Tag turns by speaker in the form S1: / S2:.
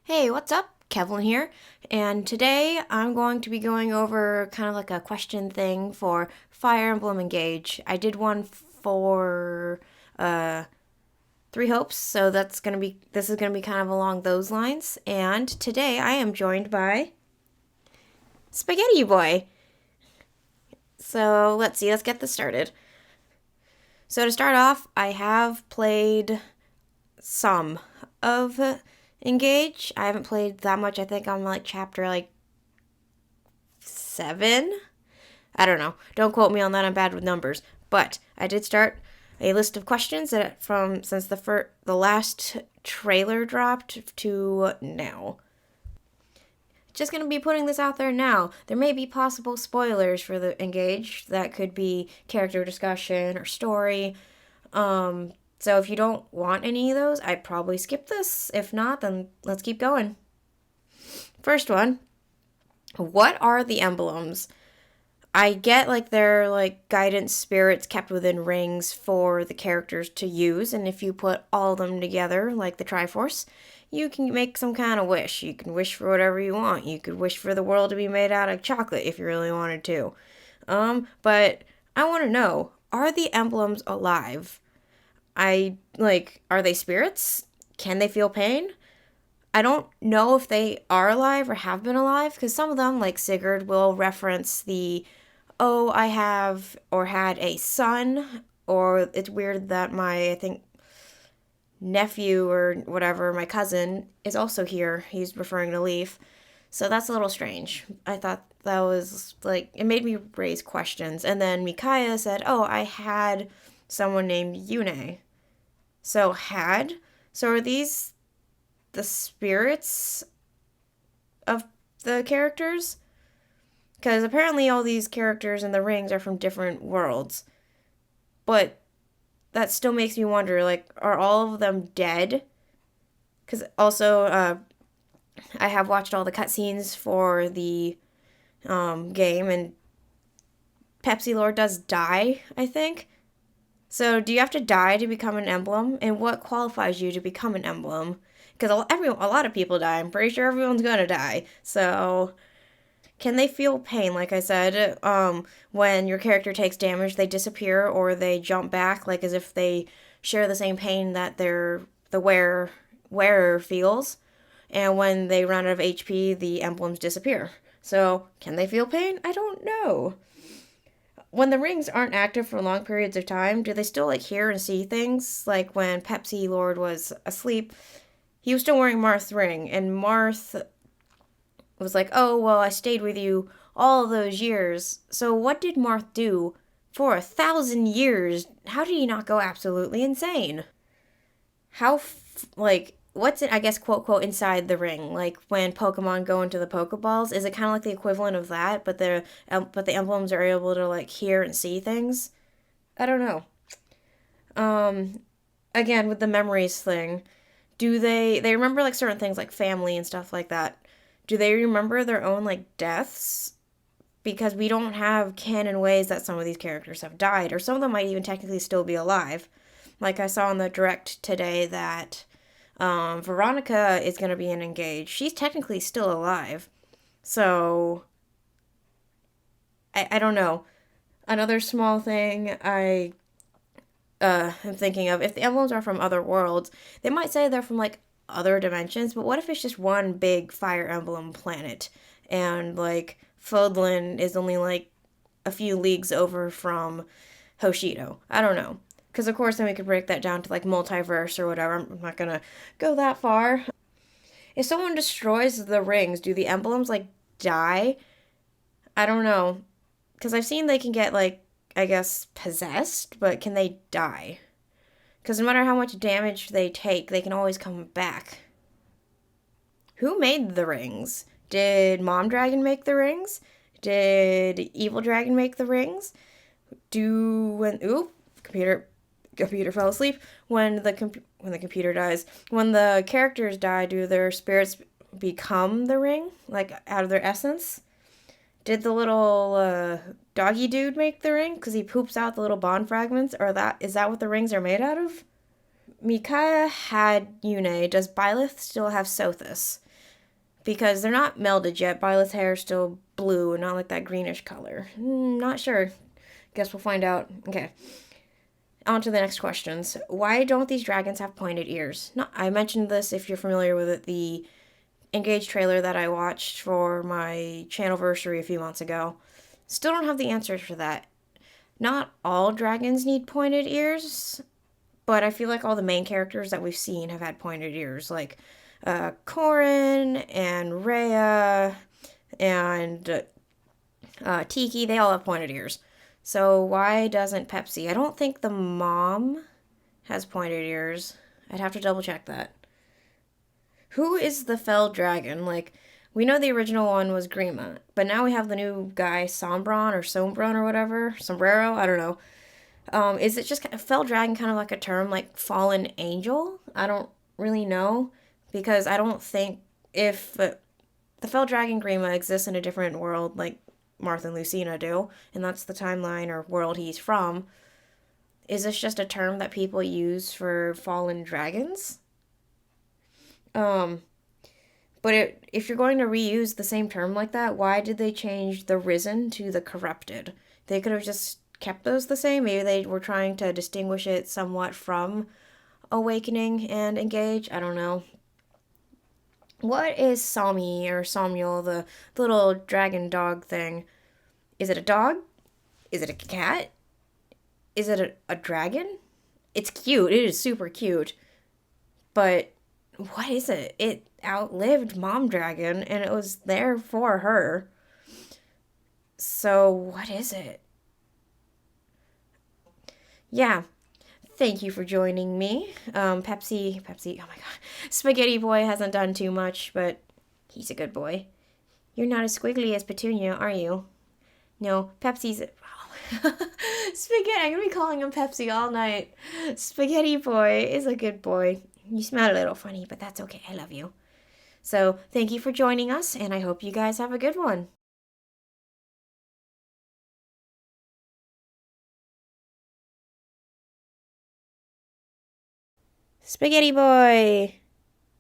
S1: Hey, what's up? Kevlin here, and today I'm going to be going over kind of like a question thing for Fire Emblem Engage. I did one for uh Three Hopes, so this is gonna be kind of along those lines. And today I am joined by Spaghetti Boy. So let's get this started. So to start off, I have played some of Engage. I haven't played that much. I think I'm like chapter 7. I don't know. Don't quote me on that. I'm bad with numbers. But I did start a list of questions that from since the last trailer dropped to now. Just gonna be putting this out there now. There may be possible spoilers for the Engage. That could be character discussion or story. So if you don't want any of those, I'd probably skip this. If not, then let's keep going. First one. What are the emblems? I get like they're like guidance spirits kept within rings for the characters to use, and if you put all of them together, like the Triforce, you can make some kind of wish. You can wish for whatever you want. You could wish for the world to be made out of chocolate if you really wanted to. But I want to know, are the emblems alive? Are they spirits? Can they feel pain? I don't know if they are alive or have been alive, because some of them, like Sigurd, will reference oh, I have or had a son, or it's weird that I think, nephew or whatever, my cousin, is also here. He's referring to Leaf. So that's a little strange. I thought that was, it made me raise questions. And then Micaiah said, oh, I had someone named Yune. So are these the spirits of the characters? Because apparently all these characters in the rings are from different worlds. But that still makes me wonder, are all of them dead? Because also, I have watched all the cutscenes for the game, and Pepsi Lord does die, I think. So do you have to die to become an emblem? And what qualifies you to become an emblem? Because a lot of people die. I'm pretty sure everyone's gonna die. So can they feel pain? Like I said, when your character takes damage, they disappear or they jump back, like as if they share the same pain that the wearer feels. And when they run out of HP, the emblems disappear. So can they feel pain? I don't know. When the rings aren't active for long periods of time, do they still hear and see things? Like when Pepsi Lord was asleep, he was still wearing Marth's ring, and Marth was like, oh, well, I stayed with you all those years. So what did Marth do for 1,000 years? How did he not go absolutely insane? What's it, I guess, quote, quote, inside the ring? Like when Pokemon go into the Pokeballs, is it kind of like the equivalent of that, but the emblems are able to, hear and see things? I don't know. Again, with the memories thing, do they remember, certain things, like family and stuff like that? Do they remember their own, deaths? Because we don't have canon ways that some of these characters have died, or some of them might even technically still be alive. Like I saw on the direct today that Veronica is going to be in Engage. She's technically still alive. So, I don't know. Another small thing I am thinking of, if the emblems are from other worlds, they might say they're from, other dimensions, but what if it's just one big Fire Emblem planet? And, Fodlan is only, a few leagues over from Hoshido. I don't know. Because, of course, then we could break that down to, multiverse or whatever. I'm not going to go that far. If someone destroys the rings, do the emblems, die? I don't know. Because I've seen they can get, I guess, possessed, but can they die? Because no matter how much damage they take, they can always come back. Who made the rings? Did Mom Dragon make the rings? Did Evil Dragon make the rings? Computer fell asleep. When the computer dies, when the characters die, do their spirits become the ring, out of their essence? Did the little doggy dude make the ring? Because he poops out the little bond fragments? Or is that what the rings are made out of? Micaiah had Yune. Does Byleth still have Sothis? because they're not melded yet. Violet's hair is still blue and not like that greenish color. Not sure. Guess we'll find out. Okay. On to the next questions. Why don't these dragons have pointed ears? No, I mentioned this if you're familiar with it, the Engage trailer that I watched for my channelversary a few months ago. Still don't have the answers for that. Not all dragons need pointed ears, but I feel like all the main characters that we've seen have had pointed ears, like Korner and Rhea and Tiki. They all have pointed ears. So why doesn't Pepsi? I don't think the mom has pointed ears. I'd have to double check that. Who is the fell dragon? Like, we know the original one was Grima, but now we have the new guy, Sombron or whatever. Sombrero? I don't know. Is it just fell dragon kind of like a term like fallen angel? I don't really know because I don't think if the fell dragon Grima exists in a different world like Martha and Lucina do, and that's the timeline or world he's from. Is this just a term that people use for fallen dragons? Um, if you're going to reuse the same term like that, why did they change the risen to the corrupted? They could have just kept those the same. Maybe they were trying to distinguish it somewhat from Awakening and Engage. I don't know. What is Sami or Samuel, the little dragon dog thing? Is it a dog? Is it a cat? Is it a dragon? It's cute. It is super cute. But what is it? It outlived Mom Dragon and it was there for her. So what is it? Yeah. Thank you for joining me. Pepsi, oh my god. Spaghetti Boy hasn't done too much, but he's a good boy. You're not as squiggly as Petunia, are you? No, Pepsi's. Spaghetti, I'm gonna be calling him Pepsi all night. Spaghetti Boy is a good boy. You smell a little funny, but that's okay. I love you. So, thank you for joining us, and I hope you guys have a good one. Spaghetti Boy!